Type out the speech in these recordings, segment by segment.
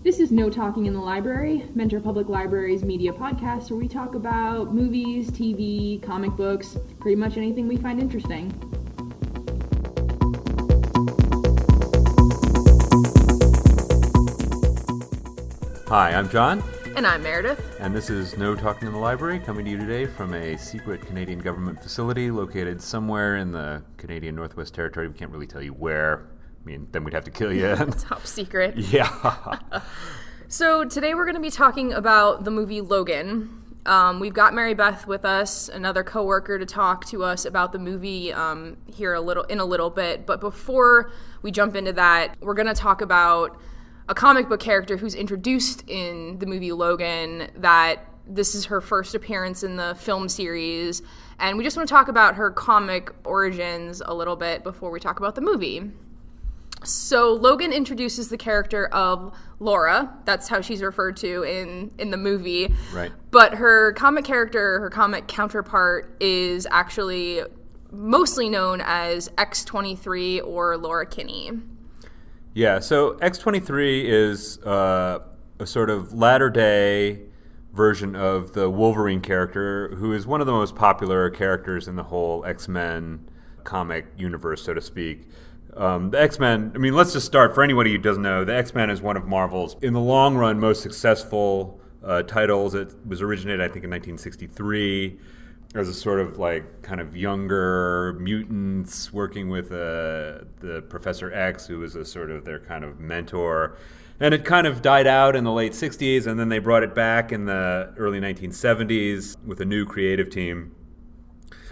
This is No Talking in the Library, Mentor Public Library's media podcast where we talk about movies, TV, comic books, pretty much anything we find interesting. Hi, I'm John. And I'm Meredith. And this is No Talking in the Library, coming to you today from a secret Canadian government facility located somewhere in the Canadian Northwest Territory. We can't really tell you where. I mean, then we'd have to kill you. Top secret. Yeah. So today we're going to be talking about the movie Logan. We've got Mary Beth with us, another coworker, to talk to us about the movie here in a little bit. But before we jump into that, we're going to talk about a comic book character who's introduced in the movie Logan, that this is her first appearance in the film series. And we just want to talk about her comic origins a little bit before we talk about the movie. So Logan introduces the character of Laura. That's how she's referred to in the movie. Right. But her comic character, her comic counterpart, is actually mostly known as X-23 or Laura Kinney. Yeah, so X-23 is a sort of latter-day version of the Wolverine character, who is one of the most popular characters in the whole X-Men comic universe, so to speak. The X-Men, I mean, let's just start. For anybody who doesn't know, the X-Men is one of Marvel's, in the long run, most successful titles. It was originated, I think, in 1963 as a sort of like kind of younger mutants working with the Professor X, who was a sort of their kind of mentor. And it kind of died out in the late 60s, and then they brought it back in the early 1970s with a new creative team.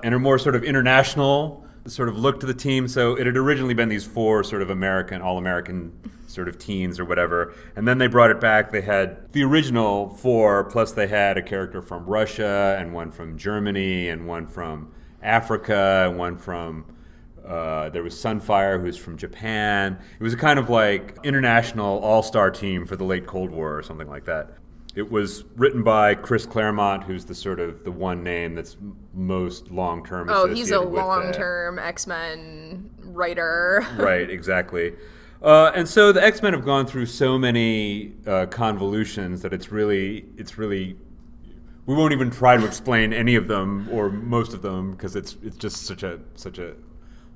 And a more sort of international sort of look to the team. So it had originally been these four sort of all-American sort of teens or whatever. And then they brought it back. They had the original four, plus they had a character from Russia and one from Germany and one from Africa and one from, there was Sunfire, who's from Japan. It was a kind of like international all-star team for the late Cold War or something like that. It was written by Chris Claremont, who's the sort of the one name that's most long-term associated with he's a long-term X-Men writer. Right, exactly. And so the X-Men have gone through so many convolutions that it's really, we won't even try to explain any of them or most of them because it's just such a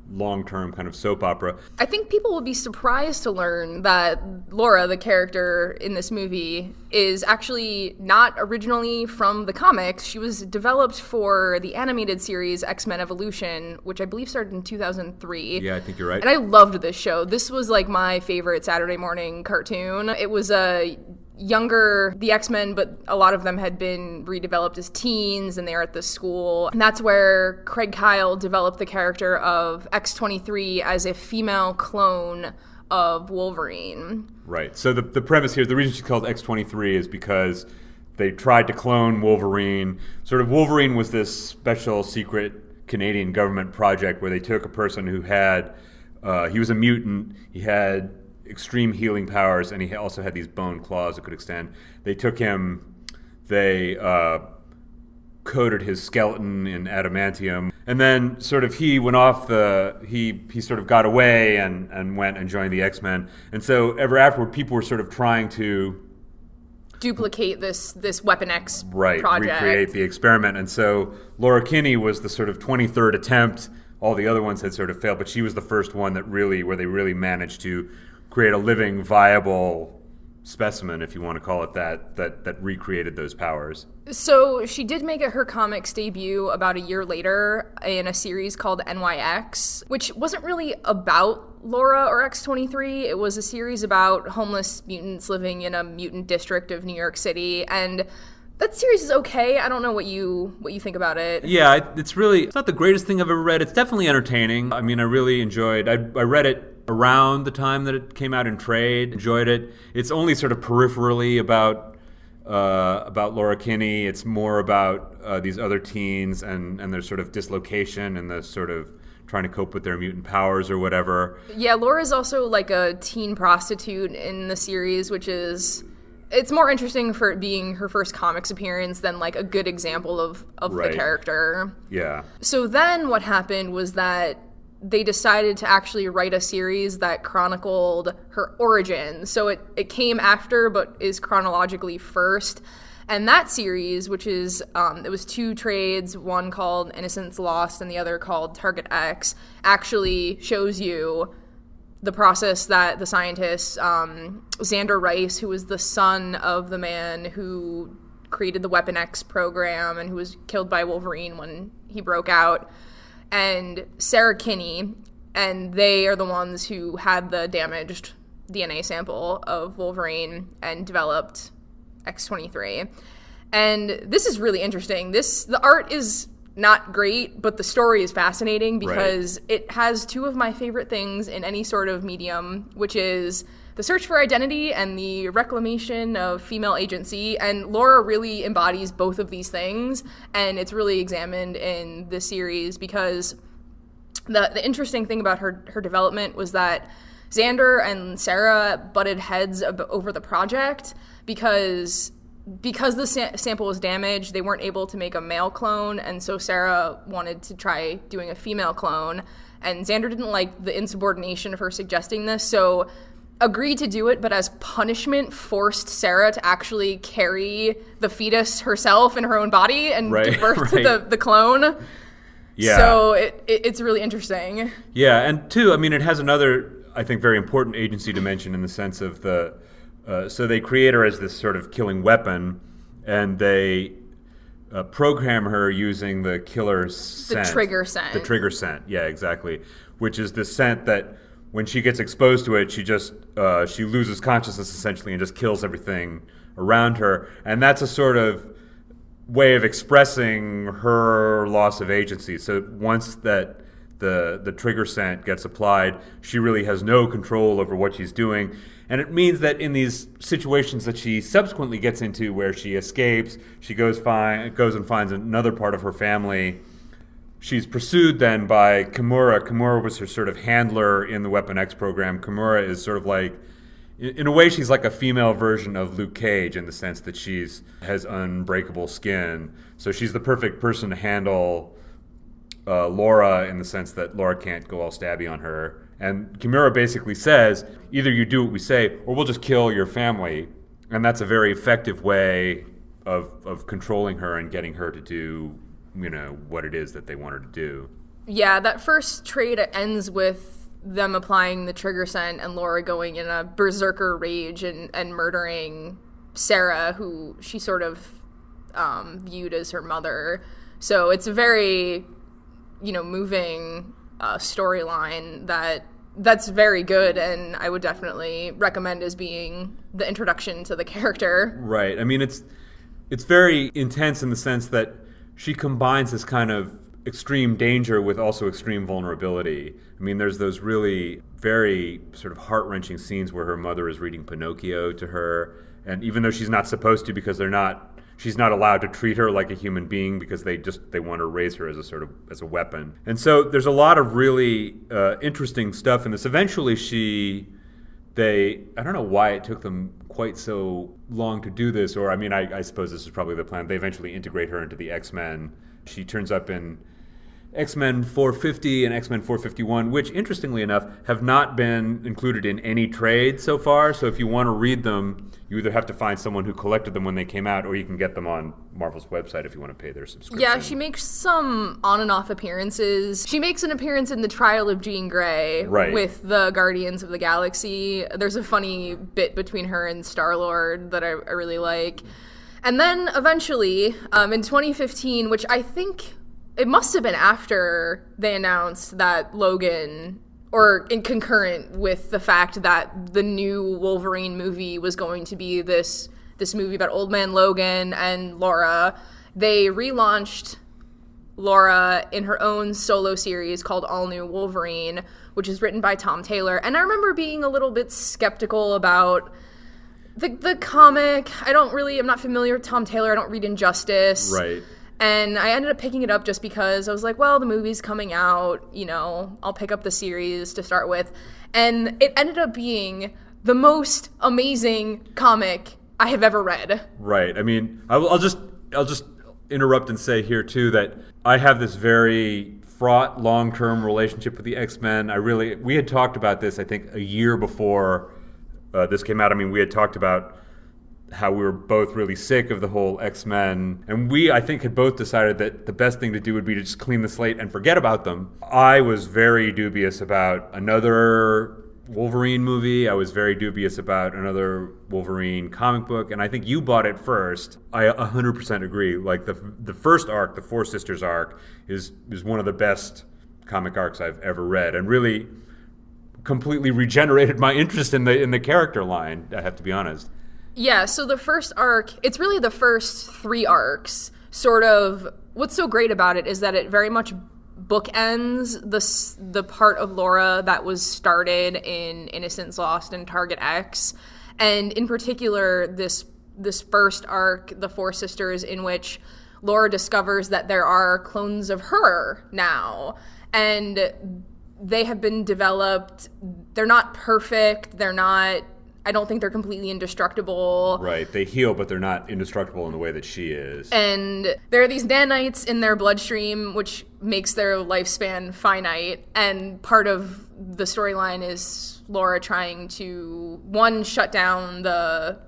long-term kind of soap opera. I think people will be surprised to learn that Laura, the character in this movie, is actually not originally from the comics. She was developed for the animated series X-Men Evolution, which I believe started in 2003. Yeah, I think you're right. And I loved this show. This was like my favorite Saturday morning cartoon. It was the X-Men, but a lot of them had been redeveloped as teens, and they were at the school. And that's where Craig Kyle developed the character of X-23 as a female clone of Wolverine. Right. So the premise here, the reason she's called X-23 is because they tried to clone Wolverine. Sort of Wolverine was this special secret Canadian government project where they took a person who had, he was a mutant, he had extreme healing powers, and he also had these bone claws that could extend. They took him, they coated his skeleton in adamantium, and then sort of he went off he sort of got away and went and joined the X-Men. And so ever afterward, people were sort of trying to duplicate this Weapon X project. Recreate the experiment. And so Laura Kinney was the sort of 23rd attempt. All the other ones had sort of failed, but she was the first one where they really managed to create a living, viable specimen, if you want to call it that recreated those powers. So she did make her comics debut about a year later in a series called NYX, which wasn't really about Laura or X-23. It was a series about homeless mutants living in a mutant district of New York City, and that series is okay. I don't know what you think about it. Yeah, it's not the greatest thing I've ever read. It's definitely entertaining. I mean, I really enjoyed. I read it around the time that it came out in trade. Enjoyed it. It's only sort of peripherally about Laura Kinney. It's more about these other teens and their sort of dislocation and the sort of trying to cope with their mutant powers or whatever. Yeah, Laura's also like a teen prostitute in the series, which is... It's more interesting for it being her first comics appearance than like a good example of Right. the character. Yeah. So then what happened was that they decided to actually write a series that chronicled her origin. So it came after, but is chronologically first. And that series, which is, it was 2 trades, one called Innocence Lost and the other called Target X, actually shows you the process that the scientist, Xander Rice, who was the son of the man who created the Weapon X program and who was killed by Wolverine when he broke out, and Laura Kinney, and they are the ones who had the damaged DNA sample of Wolverine and developed X-23. And this is really interesting. The art is not great, but the story is fascinating because it has 2 of my favorite things in any sort of medium, which is the search for identity and the reclamation of female agency. And Laura really embodies both of these things, and it's really examined in this series because the interesting thing about her development was that Xander and Sarah butted heads over the project because the sample was damaged. They weren't able to make a male clone, and so Sarah wanted to try doing a female clone, and Xander didn't like the insubordination of her suggesting this, so agreed to do it, but as punishment to Sarah to actually carry the fetus herself in her own body and give birth to the clone. Yeah. So it's really interesting. Yeah, and 2, I mean, it has another, I think, very important agency dimension in the sense of so they create her as this sort of killing weapon, and they program her using the killer's scent. The trigger scent. The trigger scent, yeah, exactly. Which is this scent that when she gets exposed to it, she just she loses consciousness essentially and just kills everything around her. And that's a sort of way of expressing her loss of agency. So once that the trigger scent gets applied, she really has no control over what she's doing. And it means that in these situations that she subsequently gets into where she escapes, she goes and finds another part of her family. She's pursued then by Kimura. Kimura was her sort of handler in the Weapon X program. Kimura is sort of like, in a way, she's like a female version of Luke Cage in the sense that has unbreakable skin. So she's the perfect person to handle Laura in the sense that Laura can't go all stabby on her. And Kimura basically says, either you do what we say, or we'll just kill your family. And that's a very effective way of controlling her and getting her to do, what it is that they want her to do. Yeah, that first trade ends with them applying the trigger scent and Laura going in a berserker rage and murdering Sarah, who she sort of viewed as her mother. So it's a very, moving storyline that's very good, and I would definitely recommend as being the introduction to the character. Right. I mean, it's very intense in the sense that she combines this kind of extreme danger with also extreme vulnerability. I mean, there's those really very sort of heart-wrenching scenes where her mother is reading Pinocchio to her, and even though she's not supposed to because she's not allowed to treat her like a human being because they want to raise her as a weapon. And so there's a lot of really interesting stuff in this. Eventually I don't know why it took them quite so long to do this, or I suppose this is probably the plan. They eventually integrate her into the X-Men. She turns up in X-Men 450 and X-Men 451, which, interestingly enough, have not been included in any trade so far. So if you want to read them, you either have to find someone who collected them when they came out, or you can get them on Marvel's website if you want to pay their subscription. Yeah, she makes some on and off appearances. She makes an appearance in the Trial of Jean Grey with the Guardians of the Galaxy. There's a funny bit between her and Star-Lord that I really like. And then eventually, in 2015, which I think it must have been after they announced that Logan, or in concurrent with the fact that the new Wolverine movie was going to be this movie about Old Man Logan and Laura, they relaunched Laura in her own solo series called All New Wolverine, which is written by Tom Taylor. And I remember being a little bit skeptical about the comic. I'm not familiar with Tom Taylor. I don't read Injustice. Right. And I ended up picking it up just because I was like, well, the movie's coming out, I'll pick up the series to start with. And it ended up being the most amazing comic I have ever read. Right. I mean, I'll just interrupt and say here too that I have this very fraught long-term relationship with the X-Men. We had talked about this, I think, a year before this came out. I mean, we had talked about how we were both really sick of the whole X-Men, and we, I think, had both decided that the best thing to do would be to just clean the slate and forget about them. I was very dubious about another Wolverine movie. I was very dubious about another Wolverine comic book, and I think you bought it first. I 100% agree. Like the first arc, the Four Sisters arc, is one of the best comic arcs I've ever read, and really completely regenerated my interest in the character line, I have to be honest. Yeah, so the first arc, it's really the first 3 arcs. Sort of, what's so great about it is that it very much bookends the part of Laura that was started in Innocence Lost and Target X. And in particular, this first arc, The Four Sisters, in which Laura discovers that there are clones of her now. And they have been developed. They're not perfect. I don't think they're completely indestructible. Right. They heal, but they're not indestructible in the way that she is. And there are these nanites in their bloodstream, which makes their lifespan finite. And part of the storyline is Laura trying to, 1, shut down the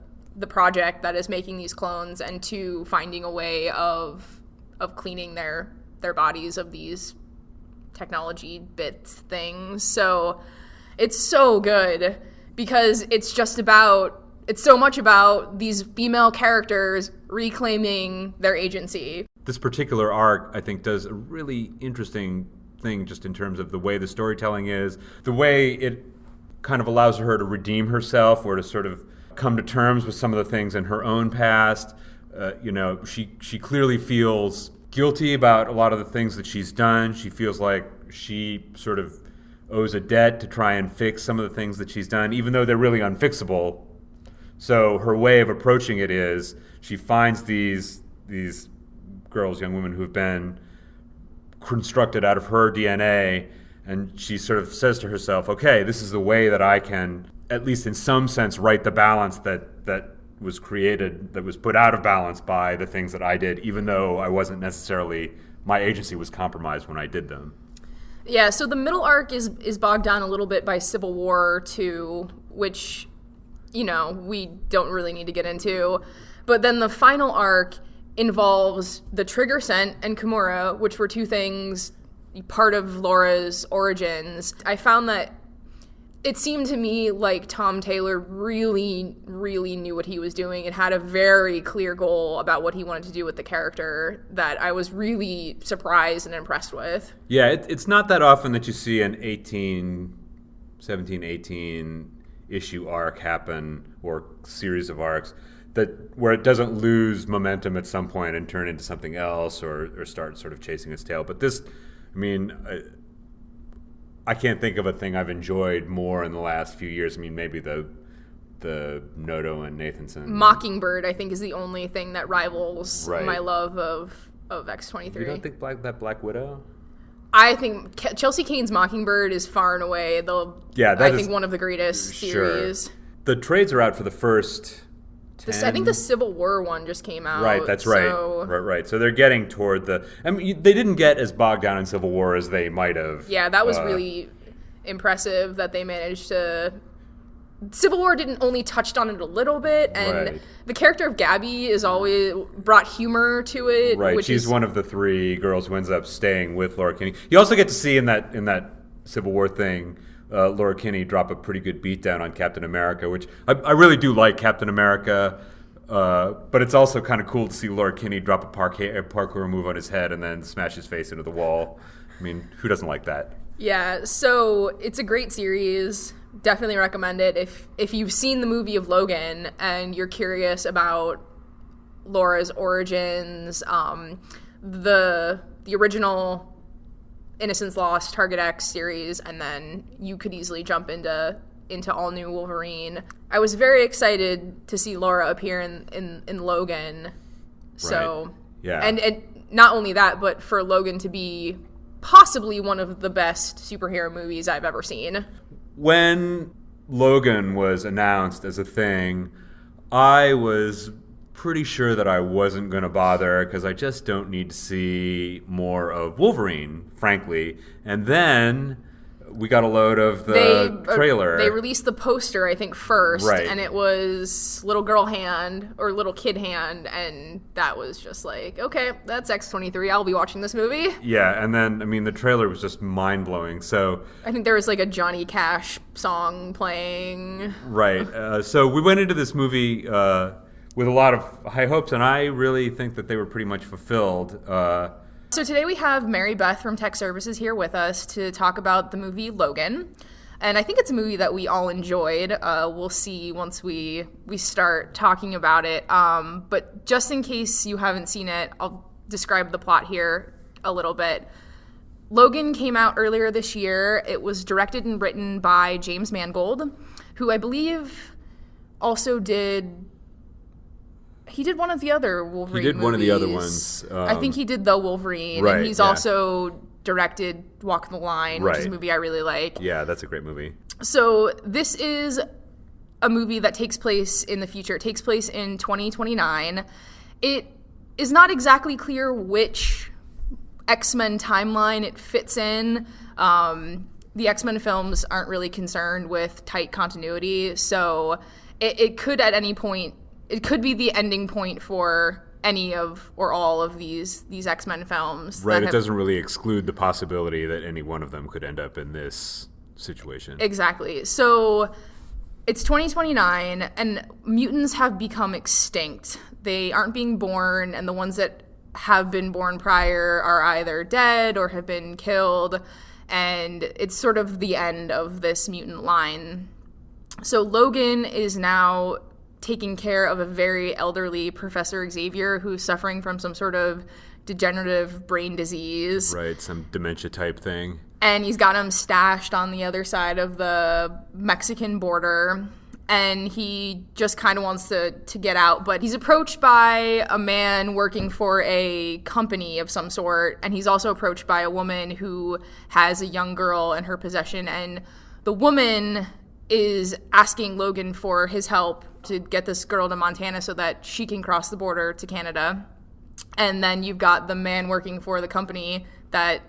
project that is making these clones, and 2, finding a way of cleaning their bodies of these technology bits things. So it's so good. Because it's so much about these female characters reclaiming their agency. This particular arc, I think, does a really interesting thing just in terms of the way the storytelling is, the way it kind of allows her to redeem herself or to sort of come to terms with some of the things in her own past. She clearly feels guilty about a lot of the things that she's done. She feels like she sort of owes a debt to try and fix some of the things that she's done, even though they're really unfixable. So her way of approaching it is she finds these girls, young women who've been constructed out of her DNA, and she sort of says to herself, okay, this is the way that I can, at least in some sense, right the balance that was created, that was put out of balance by the things that I did, even though I wasn't necessarily, my agency was compromised when I did them. Yeah, so the middle arc is bogged down a little bit by Civil War 2, which, we don't really need to get into. But then the final arc involves the Trigger Scent and Kimura, which were 2 things part of Laura's origins. I found that it seemed to me like Tom Taylor really, really knew what he was doing and had a very clear goal about what he wanted to do with the character that I was really surprised and impressed with. Yeah, it's not that often that you see an 17, 18 issue arc happen, or series of arcs, where it doesn't lose momentum at some point and turn into something else or start sort of chasing its tail. But this, I can't think of a thing I've enjoyed more in the last few years. maybe the Noto and Nathanson. Mockingbird, I think, is the only thing that rivals my love of X-23. You don't think that Black Widow? I think Chelsea Cain's Mockingbird is far and away one of the greatest series. Sure. The trades are out for the first 10. I think the Civil War one just came out. Right, that's right. Right. So they're getting toward they didn't get as bogged down in Civil War as they might have. Yeah, that was really impressive that they managed to. Civil War didn't only touched on it a little bit, and the character of Gabby is always brought humor to it. Right, she's one of the 3 girls who ends up staying with Laura Kinney. You also get to see in that Civil War thing, Laura Kinney drop a pretty good beatdown on Captain America, which I really do like Captain America, but it's also kind of cool to see Laura Kinney drop a parkour move on his head and then smash his face into the wall. Who doesn't like that? Yeah, so it's a great series. Definitely recommend it. If you've seen the movie of Logan and you're curious about Laura's origins, the original Innocence Lost, Target X series, and then you could easily jump into all new Wolverine. I was very excited to see Laura appear in Logan. So right. Yeah. And not only that, but for Logan to be possibly one of the best superhero movies I've ever seen. When Logan was announced as a thing, I was pretty sure that I wasn't going to bother because I just don't need to see more of Wolverine, frankly. And then we got a load of the trailer. They released the poster, I think, first, right. And it was little girl hand or little kid hand, and that was just like, okay, that's X-23. I'll be watching this movie. Yeah, and then, I mean, the trailer was just mind-blowing, so... I think there was like a Johnny Cash song playing. Right. So we went into this movie with a lot of high hopes, and I really think that they were pretty much fulfilled. So today we have Mary Beth from Tech Services here with us to talk about the movie Logan. And I think it's a movie that we all enjoyed. We'll see once we start talking about it. But just in case you haven't seen it, I'll describe the plot here a little bit. Logan came out earlier this year. It was directed and written by James Mangold, who I believe also did... He did one of the other Wolverine movies. He did one of the other ones. I think he did The Wolverine. Right, and he's also directed Walk the Line, which is a movie I really like. Yeah, that's a great movie. So this is a movie that takes place in the future. It takes place in 2029. It is not exactly clear which X-Men timeline it fits in. The X-Men films aren't really concerned with tight continuity, so it could at any point... It could be the ending point for any of or all of these X-Men films. Right, it doesn't really exclude the possibility that any one of them could end up in this situation. Exactly. So it's 2029, and mutants have become extinct. They aren't being born, and the ones that have been born prior are either dead or have been killed, and it's sort of the end of this mutant line. So Logan is now taking care of a very elderly Professor Xavier who's suffering from some sort of degenerative brain disease. Right, some dementia type thing. And he's got him stashed on the other side of the Mexican border. And he just kind of wants to get out. But he's approached by a man working for a company of some sort. And he's also approached by a woman who has a young girl in her possession. And the woman is asking Logan for his help to get this girl to Montana so that she can cross the border to Canada. And then you've got the man working for the company that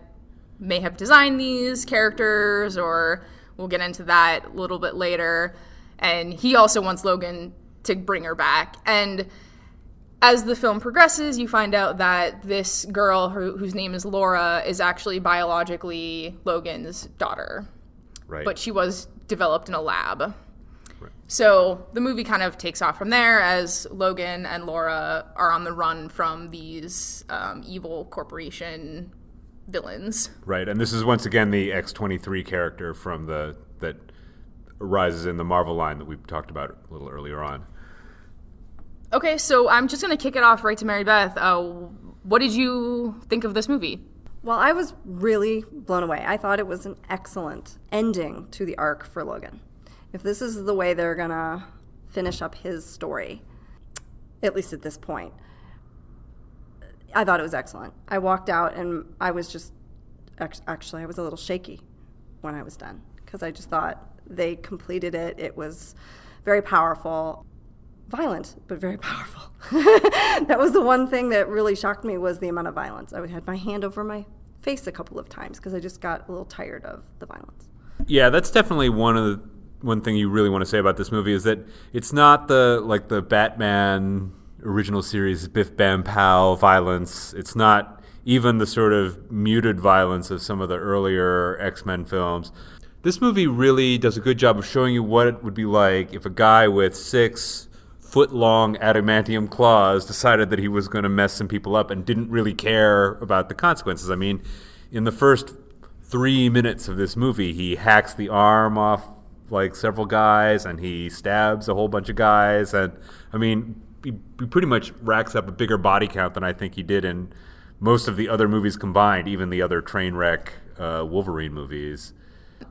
may have designed these characters, or we'll get into that a little bit later. And he also wants Logan to bring her back. And as the film progresses, you find out that this girl, whose name is Laura, is actually biologically Logan's daughter. Right. But she was developed in a lab. Right. So the movie kind of takes off from there as Logan and Laura are on the run from these evil corporation villains. Right, and this is once again the X-23 character from that arises in the Marvel line that we talked about a little earlier on. Okay, so I'm just going to kick it off right to Mary Beth. What did you think of this movie? Well, I was really blown away. I thought it was an excellent ending to the arc for Logan. If this is the way they're going to finish up his story, at least at this point, I thought it was excellent. I walked out and I was just, actually, I was a little shaky when I was done because I just thought they completed it. It was very powerful. Violent, but very powerful. That was the one thing that really shocked me, was the amount of violence. I had my hand over my face a couple of times because I just got a little tired of the violence. Yeah, that's definitely one thing you really want to say about this movie, is that it's not the Batman original series Biff Bam Pow violence. It's not even the sort of muted violence of some of the earlier X-Men films. This movie really does a good job of showing you what it would be like if a guy with 6-foot-long adamantium claws decided that he was going to mess some people up and didn't really care about the consequences. I mean, in the first 3 minutes of this movie, he hacks the arm off like several guys and he stabs a whole bunch of guys. And I mean, he pretty much racks up a bigger body count than I think he did in most of the other movies combined, even the other train wreck Wolverine movies.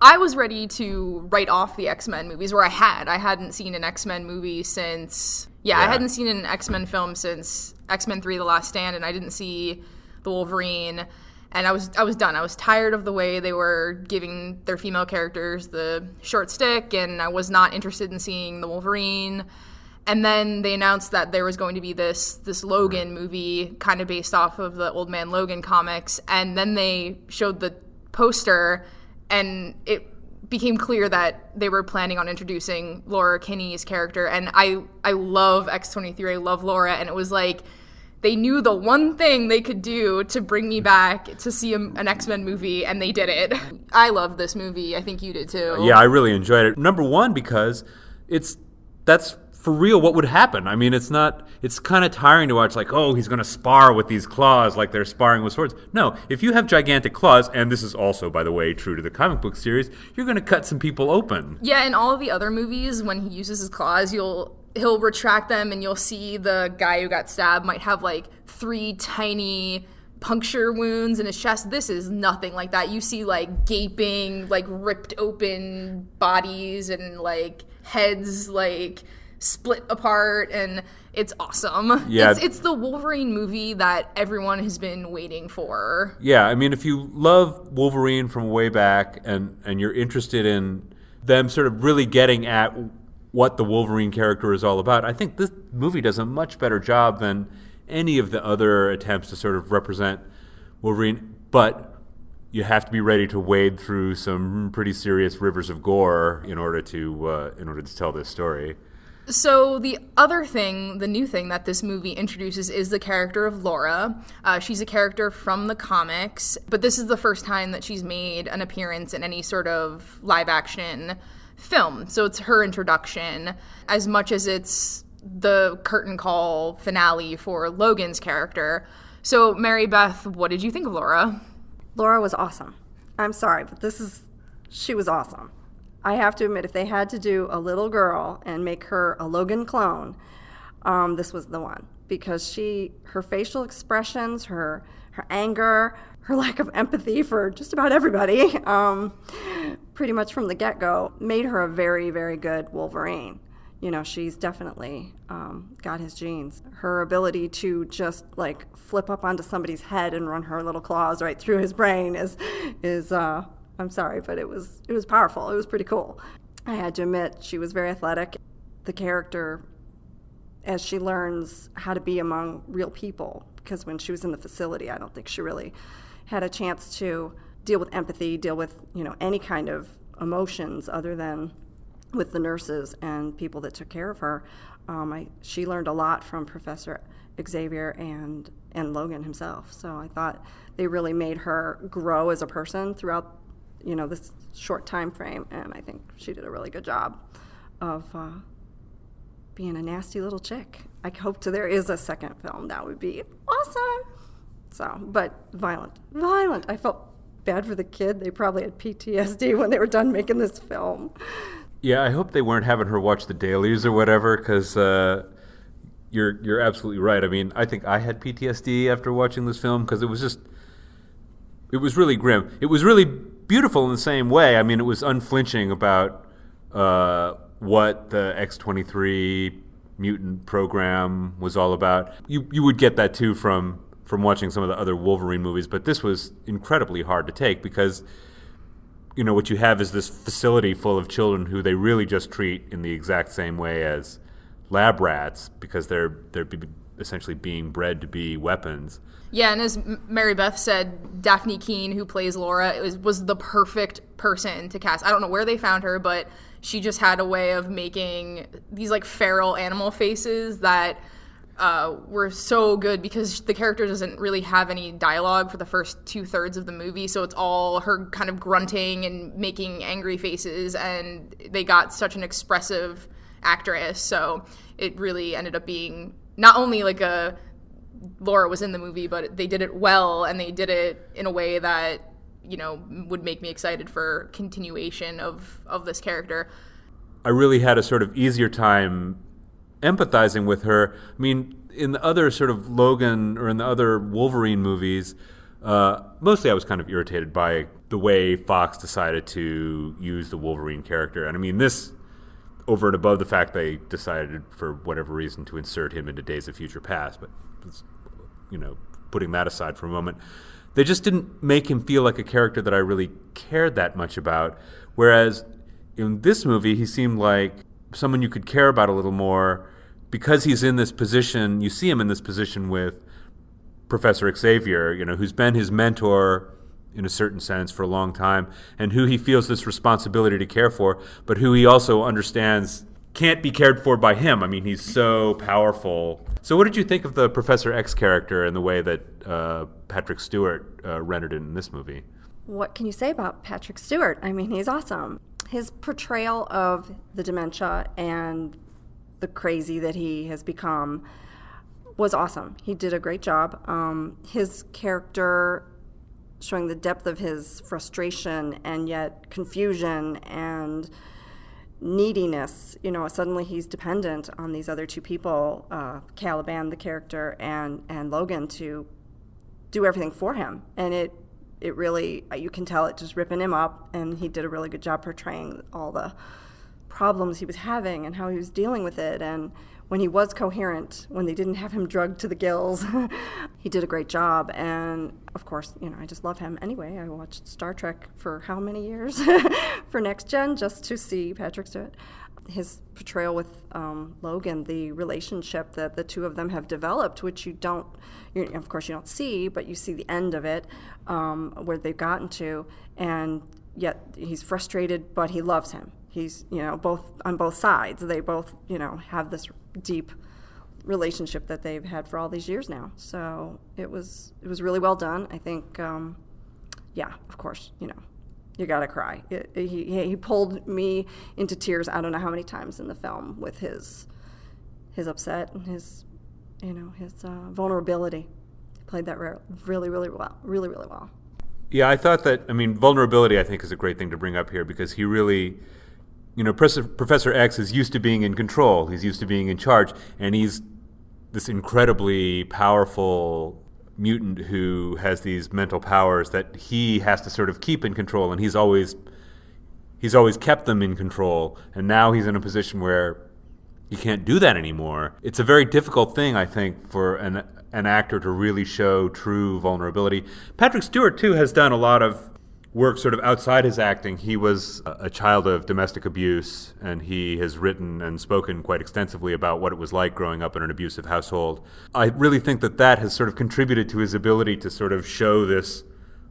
I was ready to write off the X-Men movies, where I hadn't seen an X-Men movie since, I hadn't seen an X-Men film since X-Men 3: The Last Stand, and I didn't see the Wolverine, and I was done. I was tired of the way they were giving their female characters the short stick, and I was not interested in seeing the Wolverine. And then they announced that there was going to be this Logan movie kind of based off of the Old Man Logan comics. And then they showed the poster, and it became clear that they were planning on introducing Laura Kinney's character. And I love X-23. I love Laura. And it was like they knew the one thing they could do to bring me back to see an X-Men movie, and they did it. I loved this movie. I think you did too. Yeah, I really enjoyed it. Number one, because that's for real what would happen. I mean, it's kind of tiring to watch, like, oh, he's going to spar with these claws like they're sparring with swords. No, if you have gigantic claws, and this is also, by the way, true to the comic book series, you're going to cut some people open. Yeah, in all of the other movies, when he uses his claws, he'll retract them, and you'll see the guy who got stabbed might have like 3 tiny puncture wounds in his chest. This is nothing like that. You see like gaping, like ripped open bodies and like heads like split apart, and it's awesome. Yeah. It's the Wolverine movie that everyone has been waiting for. Yeah, I mean, if you love Wolverine from way back and you're interested in them sort of really getting at what the Wolverine character is all about, I think this movie does a much better job than any of the other attempts to sort of represent Wolverine. But you have to be ready to wade through some pretty serious rivers of gore in order to tell this story. So the new thing that this movie introduces is the character of Laura. She's a character from the comics, but this is the first time that she's made an appearance in any sort of live-action film. So it's her introduction, as much as it's the curtain call finale for Logan's character. So, Mary Beth, what did you think of Laura? Laura was awesome. I'm sorry, but she was awesome. I have to admit, if they had to do a little girl and make her a Logan clone, this was the one. Because her facial expressions, her anger, her lack of empathy for just about everybody, pretty much from the get-go, made her a very, very good Wolverine. You know, she's definitely got his genes. Her ability to just like flip up onto somebody's head and run her little claws right through his brain is I'm sorry, but it was powerful. It was pretty cool. I had to admit, she was very athletic. The character, as she learns how to be among real people, because when she was in the facility, I don't think she really had a chance to deal with empathy, deal with, any kind of emotions other than with the nurses and people that took care of her. She learned a lot from Professor Xavier and Logan himself. So I thought they really made her grow as a person throughout, this short time frame. And I think she did a really good job of being a nasty little chick. I hope there is a second film. That would be awesome. So, but violent. I felt bad for the kid. They probably had PTSD when they were done making this film. Yeah, I hope they weren't having her watch the dailies or whatever, because you're absolutely right. I mean, I think I had PTSD after watching this film, because it was really grim. It was really beautiful in the same way. I mean, it was unflinching about what the X-23 mutant program was all about. You would get that too from watching some of the other Wolverine movies, but this was incredibly hard to take because what you have is this facility full of children who they really just treat in the exact same way as lab rats because they're essentially being bred to be weapons. Yeah, and as Mary Beth said, Daphne Keane, who plays Laura, was the perfect person to cast. I don't know where they found her, but she just had a way of making these like feral animal faces that were so good because the character doesn't really have any dialogue for the first 2/3 of the movie, so it's all her kind of grunting and making angry faces, and they got such an expressive actress, so it really ended up being not only like Laura was in the movie, but they did it well, and they did it in a way that would make me excited for continuation of this character. I really had a sort of easier time empathizing with her. I mean, in the other sort of Logan or in the other Wolverine movies, mostly I was kind of irritated by the way Fox decided to use the Wolverine character. And I mean, this, over and above the fact they decided for whatever reason to insert him into Days of Future Past, but putting that aside for a moment, they just didn't make him feel like a character that I really cared that much about. Whereas in this movie, he seemed like someone you could care about a little more because he's in this position, you see him in this position with Professor Xavier, who's been his mentor in a certain sense for a long time, and who he feels this responsibility to care for, but who he also understands can't be cared for by him. I mean, he's so powerful. So what did you think of the Professor X character and the way that Patrick Stewart rendered it in this movie? What can you say about Patrick Stewart? I mean, he's awesome. His portrayal of the dementia and the crazy that he has become was awesome. He did a great job. His character showing the depth of his frustration and yet confusion and neediness. Suddenly he's dependent on these other two people, Caliban, the character, and Logan, to do everything for him. And it really, you can tell it just ripping him up, and he did a really good job portraying all the problems he was having and how he was dealing with it. And when he was coherent, when they didn't have him drugged to the gills, he did a great job. And of course, I just love him anyway. I watched Star Trek for how many years for Next Gen just to see Patrick Stewart. His portrayal with Logan, the relationship that the two of them have developed, which of course you don't see, but you see the end of it, where they've gotten to, and yet he's frustrated, but he loves him. He's, both on both sides. They both, have this deep relationship that they've had for all these years now. So it was really well done. I think, of course, you gotta cry. He pulled me into tears. I don't know how many times in the film with his upset and his vulnerability. He played that really, really well. Really, really well. Yeah, I thought that. Vulnerability, I think, is a great thing to bring up here because he really. Professor X is used to being in control. He's used to being in charge, and he's this incredibly powerful mutant who has these mental powers that he has to sort of keep in control, and he's always kept them in control, and now he's in a position where he can't do that anymore. It's a very difficult thing, I think, for an actor to really show true vulnerability. Patrick Stewart, too, has done a lot of work sort of outside his acting. He was a child of domestic abuse, and he has written and spoken quite extensively about what it was like growing up in an abusive household. I really think that has sort of contributed to his ability to sort of show this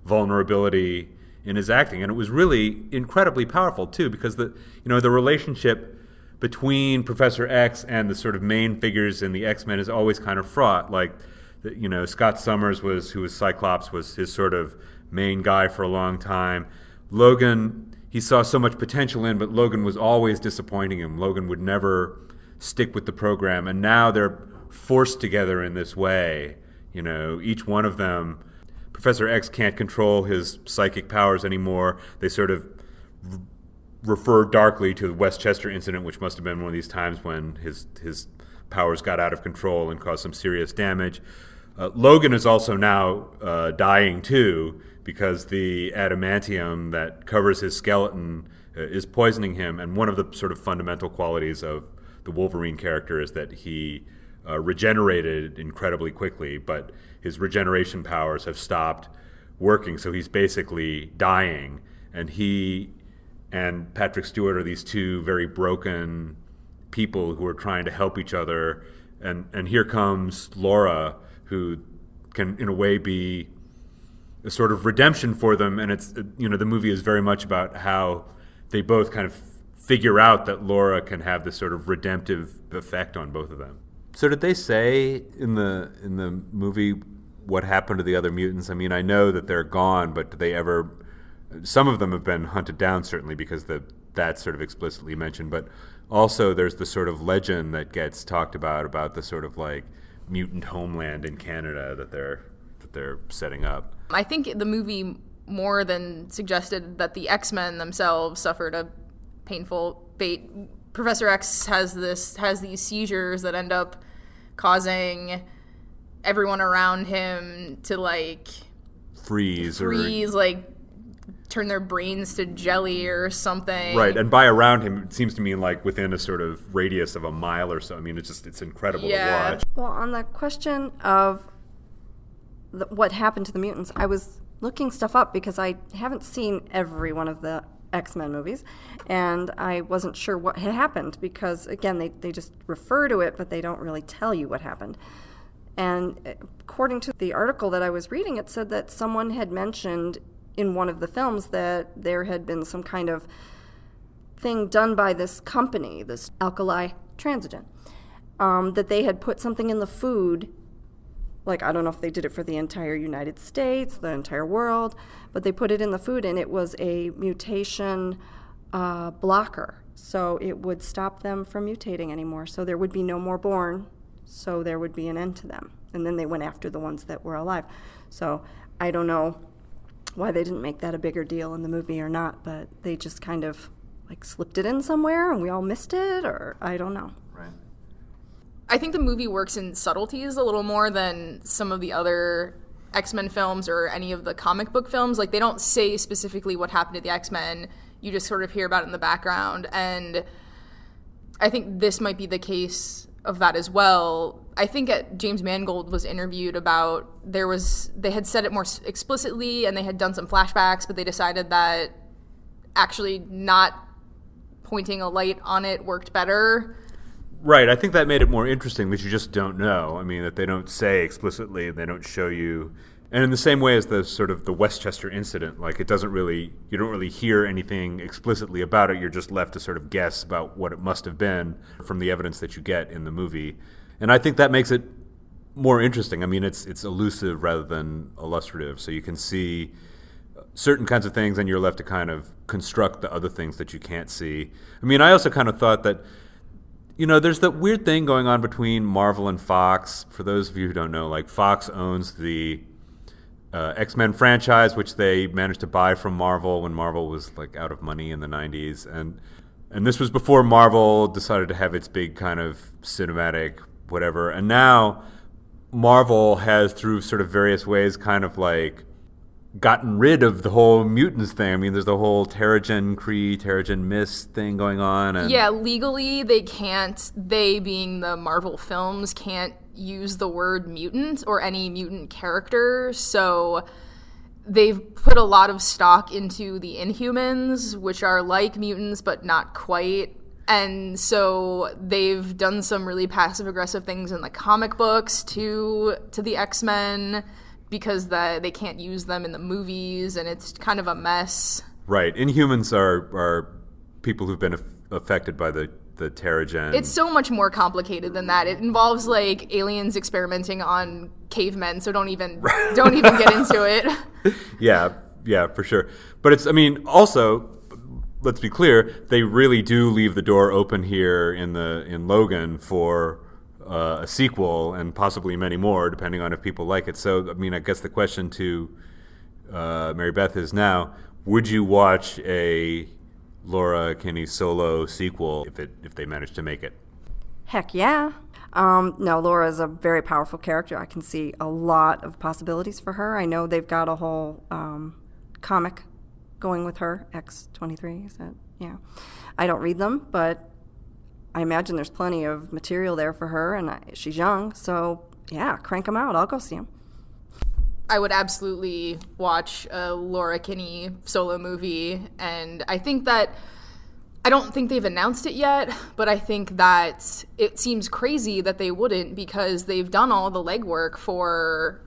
vulnerability in his acting, and it was really incredibly powerful too, because the relationship between Professor X and the sort of main figures in the X-Men is always kind of fraught. Like, Scott Summers who was Cyclops, was his sort of main guy for a long time. Logan, he saw so much potential in, but Logan was always disappointing him. Logan would never stick with the program, and now they're forced together in this way. Each one of them, Professor X can't control his psychic powers anymore. They sort of refer darkly to the Westchester incident, which must have been one of these times when his powers got out of control and caused some serious damage. Logan is also now dying too, because the adamantium that covers his skeleton is poisoning him. And one of the sort of fundamental qualities of the Wolverine character is that he regenerated incredibly quickly, but his regeneration powers have stopped working, so he's basically dying. And he and Patrick Stewart are these two very broken people who are trying to help each other. And here comes Laura, who can, in a way, be a sort of redemption for them. And it's, the movie is very much about how they both kind of figure out that Laura can have this sort of redemptive effect on both of them. So did they say in the movie what happened to the other mutants? I mean, I know that they're gone, but did they ever? Some of them have been hunted down, certainly, because that's sort of explicitly mentioned. But also, there's the sort of legend that gets talked about the sort of like mutant homeland in Canada that they're setting up. I think the movie more than suggested that the X-Men themselves suffered a painful fate. Professor X has these seizures that end up causing everyone around him to like freeze, like turn their brains to jelly or something. Right, and by around him, it seems to me like within a sort of radius of a mile or so. I mean, it's incredible to watch. Well, on the question of what happened to the mutants, I was looking stuff up because I haven't seen every one of the X-Men movies, and I wasn't sure what had happened because, again, they just refer to it, but they don't really tell you what happened. And according to the article that I was reading, it said that someone had mentioned in one of the films that there had been some kind of thing done by this company, this alkali transigent, that they had put something in the food. Like, I don't know if they did it for the entire United States, the entire world, but they put it in the food, and it was a mutation blocker. So it would stop them from mutating anymore. So there would be no more born, so there would be an end to them. And then they went after the ones that were alive. So I don't know why they didn't make that a bigger deal in the movie or not, but they just kind of, like, slipped it in somewhere, and we all missed it, or I don't know. Right. I think the movie works in subtleties a little more than some of the other X-Men films or any of the comic book films. Like, they don't say specifically what happened to the X-Men. You just sort of hear about it in the background. And I think this might be the case of that as well. I think James Mangold was interviewed about they had said it more explicitly and they had done some flashbacks, but they decided that actually not pointing a light on it worked better. Right. I think that made it more interesting that you just don't know. I mean, that they don't say explicitly, they don't show you. And in the same way as the sort of the Westchester incident, like, you don't really hear anything explicitly about it. You're just left to sort of guess about what it must have been from the evidence that you get in the movie. And I think that makes it more interesting. I mean, it's elusive rather than illustrative. So you can see certain kinds of things and you're left to kind of construct the other things that you can't see. I mean, I also kind of thought that, there's that weird thing going on between Marvel and Fox. For those of you who don't know, like, Fox owns the X-Men franchise, which they managed to buy from Marvel when Marvel was, like, out of money in the 90s. And this was before Marvel decided to have its big kind of cinematic whatever. And now Marvel has, through sort of various ways, kind of, like, gotten rid of the whole mutants thing. I mean, there's the whole Terrigen Kree, Terrigen Mist thing going on. And yeah, legally they being the Marvel films, can't use the word mutant or any mutant character. So they've put a lot of stock into the Inhumans, which are like mutants, but not quite. And so they've done some really passive-aggressive things in the comic books to the X-Men, because they can't use them in the movies, and it's kind of a mess. Right. Inhumans are people who've been affected by the Terrigen. It's so much more complicated than that. It involves, like, aliens experimenting on cavemen, so don't even get into it. Yeah, for sure. But also, let's be clear, they really do leave the door open here in Logan for a sequel and possibly many more, depending on if people like it. So, I mean, I guess the question to Mary Beth is now, would you watch a Laura Kinney solo sequel if they manage to make it? Heck yeah. No, Laura is a very powerful character. I can see a lot of possibilities for her. I know they've got a whole comic going with her, X-23, is that? Yeah. I don't read them, but I imagine there's plenty of material there for her, and she's young, so yeah, crank them out. I'll go see them. I would absolutely watch a Laura Kinney solo movie, and I don't think they've announced it yet, but I think that it seems crazy that they wouldn't, because they've done all the legwork for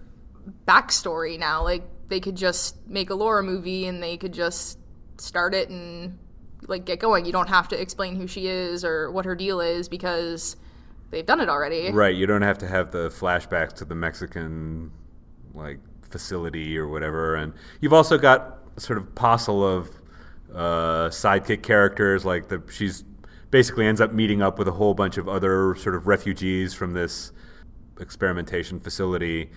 backstory now. Like, they could just make a Laura movie, and they could just start it and, like, get going. You don't have to explain who she is or what her deal is, because they've done it already. Right. You don't have to have the flashbacks to the Mexican, like, facility or whatever. And you've also got sort of passel of sidekick characters. Like, she's basically ends up meeting up with a whole bunch of other sort of refugees from this experimentation facility.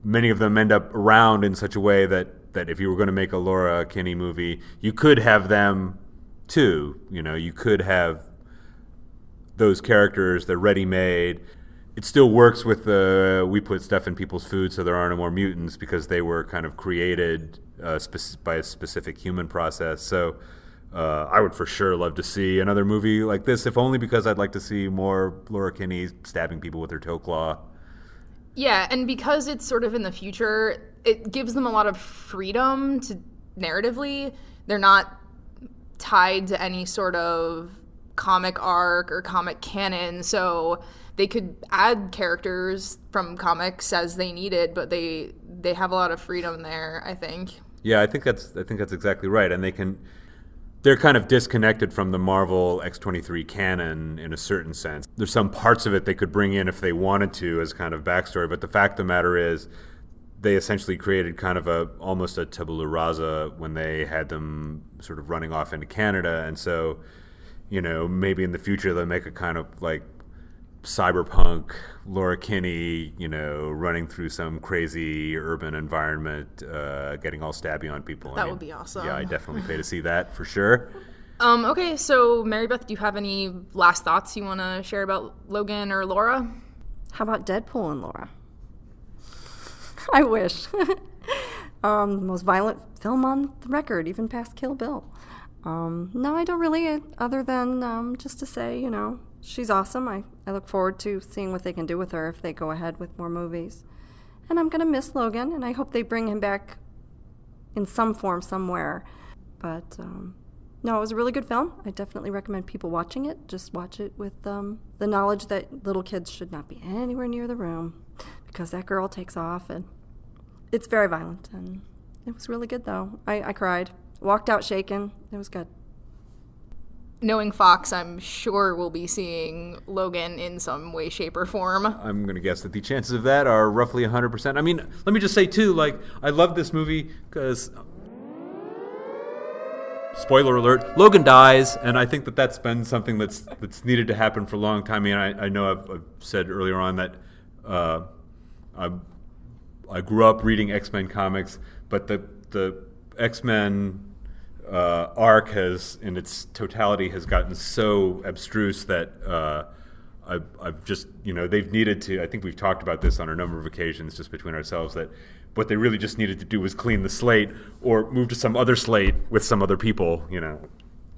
Many of them end up around in such a way that if you were going to make a Laura Kinney movie, you could have them too. You could have those characters, they're ready-made. It still works with we put stuff in people's food so there are no more mutants, because they were kind of created by a specific human process. So I would for sure love to see another movie like this, if only because I'd like to see more Laura Kinney stabbing people with her toe claw. Yeah, and because it's sort of in the future, it gives them a lot of freedom to narratively. They're not tied to any sort of comic arc or comic canon, so they could add characters from comics as they needed, but they have a lot of freedom there, I think. Yeah, I think that's exactly right, and they're kind of disconnected from the Marvel X-23 canon in a certain sense. There's some parts of it they could bring in if they wanted to as kind of backstory, but the fact of the matter is they essentially created kind of almost a tabula rasa when they had them sort of running off into Canada, and so, maybe in the future they'll make a kind of like cyberpunk Laura Kinney, running through some crazy urban environment, getting all stabby on people. That would be awesome. Yeah, I definitely pay to see that for sure. Okay, so Mary Beth, do you have any last thoughts you want to share about Logan or Laura? How about Deadpool and Laura? I wish. Most violent film on the record, even past Kill Bill. No, I don't really, other than just to say, she's awesome. I look forward to seeing what they can do with her if they go ahead with more movies. And I'm going to miss Logan, and I hope they bring him back in some form somewhere. But, no, it was a really good film. I definitely recommend people watching it. Just watch it with the knowledge that little kids should not be anywhere near the room, because that girl takes off, and it's very violent. And it was really good, though. I cried. Walked out shaken. It was good. Knowing Fox, I'm sure we'll be seeing Logan in some way, shape, or form. I'm going to guess that the chances of that are roughly 100%. I mean, let me just say, too, I love this movie because, spoiler alert, Logan dies, and I think that's been something that's needed to happen for a long time. I mean, I know I've said earlier on that I grew up reading X-Men comics, but the X-Men arc has, in its totality, has gotten so abstruse that I've just, they've needed to, I think we've talked about this on a number of occasions just between ourselves, that what they really just needed to do was clean the slate or move to some other slate with some other people,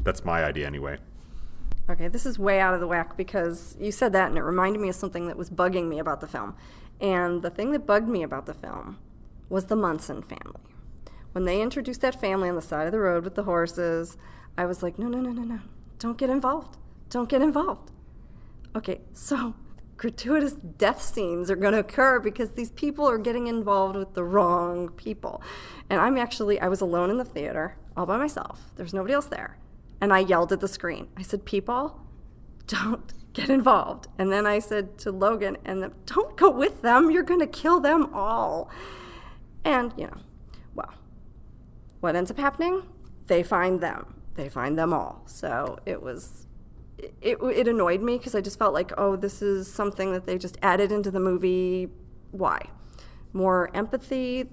That's my idea anyway. Okay, this is way out of the whack because you said that and it reminded me of something that was bugging me about the film. And the thing that bugged me about the film was the Munson family. When they introduced that family on the side of the road with the horses, I was like, no. Don't get involved. Don't get involved. Okay, so gratuitous death scenes are going to occur because these people are getting involved with the wrong people. And I was alone in the theater, all by myself. There's nobody else there. And I yelled at the screen. I said, people, don't get involved. And then I said to Logan, don't go with them. You're going to kill them all. And, well, what ends up happening? They find them. They find them all. So it annoyed me because I just felt like, this is something that they just added into the movie. Why? More empathy.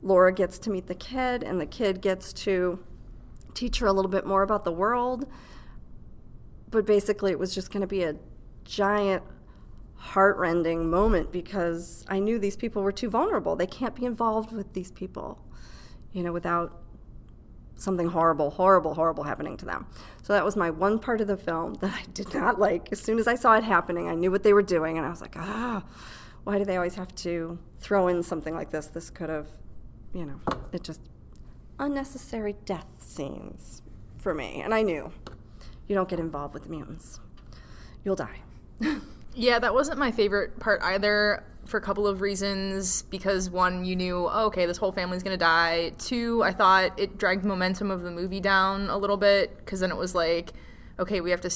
Laura gets to meet the kid, and the kid gets to teach her a little bit more about the world. But basically it was just going to be a giant heart-rending moment because I knew these people were too vulnerable. They can't be involved with these people, without something horrible happening to them. So that was my one part of the film that I did not like. As soon as I saw it happening, I knew what they were doing, and I was like, why do they always have to throw in something like this? This could have, it just unnecessary death scenes for me. And I knew, you don't get involved with the mutants. You'll die. Yeah, that wasn't my favorite part either for a couple of reasons. Because one, you knew, okay, this whole family's going to die. Two, I thought it dragged momentum of the movie down a little bit because then it was like, okay, we have to,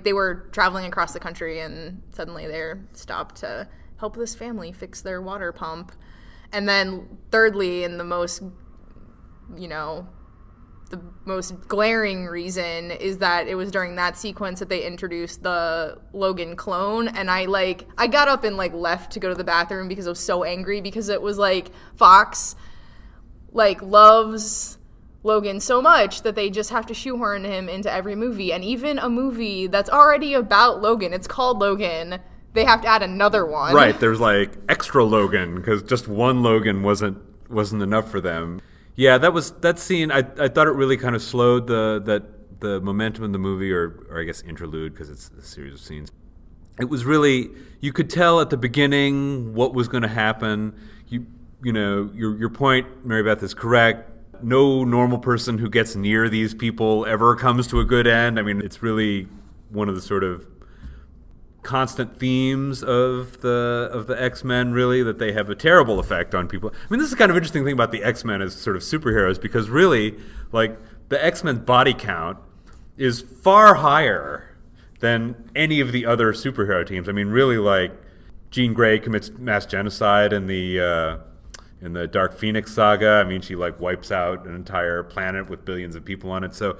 they were traveling across the country and suddenly they're stopped to help this family fix their water pump. And then thirdly, and the most glaring reason is that it was during that sequence that they introduced the Logan clone, and I got up and left to go to the bathroom because I was so angry because it was Fox loves Logan so much that they just have to shoehorn him into every movie, and even a movie that's already about Logan, it's called Logan, they have to add another one. Right, there's extra Logan because just one Logan wasn't enough for them. Yeah, that scene. I thought it really kind of slowed the momentum in the movie, or I guess interlude because it's a series of scenes. It was really, you could tell at the beginning what was going to happen. Your point, Mary Beth, is correct. no normal person who gets near these people ever comes to a good end. I mean, it's really one of the sort of constant themes of the X-Men, really, that they have a terrible effect on people. I mean, this is kind of interesting thing about the X-Men as sort of superheroes, because really, like, the X-Men's body count is far higher than any of the other superhero teams. I mean, really, like, Jean Grey commits mass genocide in the Dark Phoenix saga. I mean, she like wipes out an entire planet with billions of people on it. So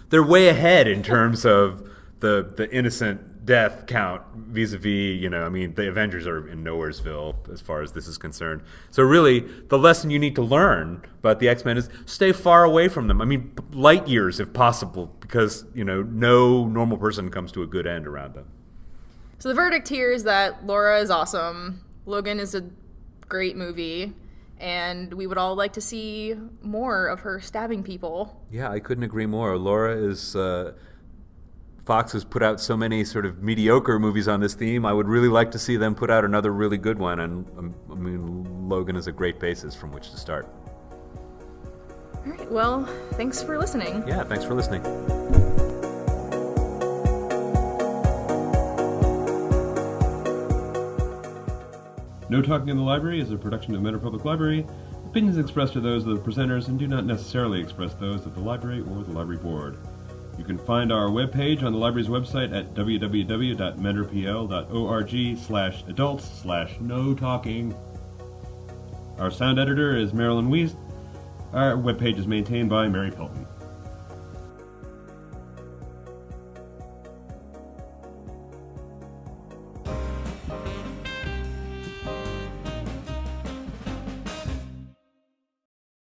they're way ahead in terms of the innocent death count vis-a-vis, I mean, the Avengers are in Nowheresville as far as this is concerned. So really, the lesson you need to learn about the X-Men is stay far away from them. I mean, light years if possible, because, no normal person comes to a good end around them. So the verdict here is that Laura is awesome, Logan is a great movie, and we would all like to see more of her stabbing people. Yeah, I couldn't agree more. Laura is... Fox has put out so many sort of mediocre movies on this theme. I would really like to see them put out another really good one, and I mean, Logan is a great basis from which to start. All right, well, thanks for listening. Yeah, thanks for listening. No Talking in the Library is a production of Mentor Public Library. Opinions expressed are those of the presenters and do not necessarily express those of the library or the library board. You can find our webpage on the library's website at www.mentorpl.org/adults/no talking. Our sound editor is Marilyn Weiss. Our webpage is maintained by Mary Pelton.